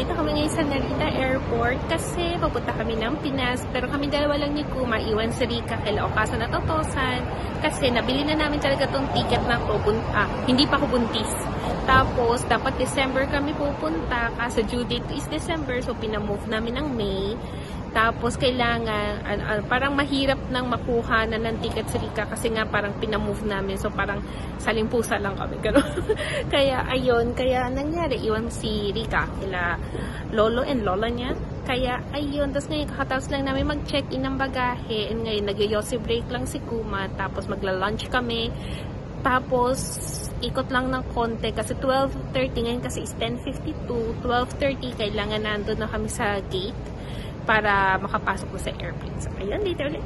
nandito kami ngayon sa Narita Airport kasi papunta kami ng Pinas. Pero kami dalawa lang ni Kuma, iwan si Rika kila Okasa na Totosan. Kasi nabili na namin talaga tong ticket na to. Hindi pa ko buntis. Tapos, dapat December kami pupunta. Kasi due date is December. So, pinamove namin ng May. Tapos, kailangan, parang mahirap nang makuha na ng ticket si Rika kasi nga parang pinamove namin. So, parang saling-pusa lang kami. Kaya, ayun. Kaya, nangyari. Iwan si Rika kila lolo and lola niya. Kaya, ayun. Tapos ngayon, kakatapos lang namin mag-check-in ng bagahe. And ngayon, nag-yosi break lang si Kuma. Tapos, magla-lunch kami. Tapos, ikot lang ng konti kasi 12:30 ngayon kasi is 10:52. 12:30, kailangan nandun na kami sa gate para makapasok na sa airplane. So, ayun, later ulit.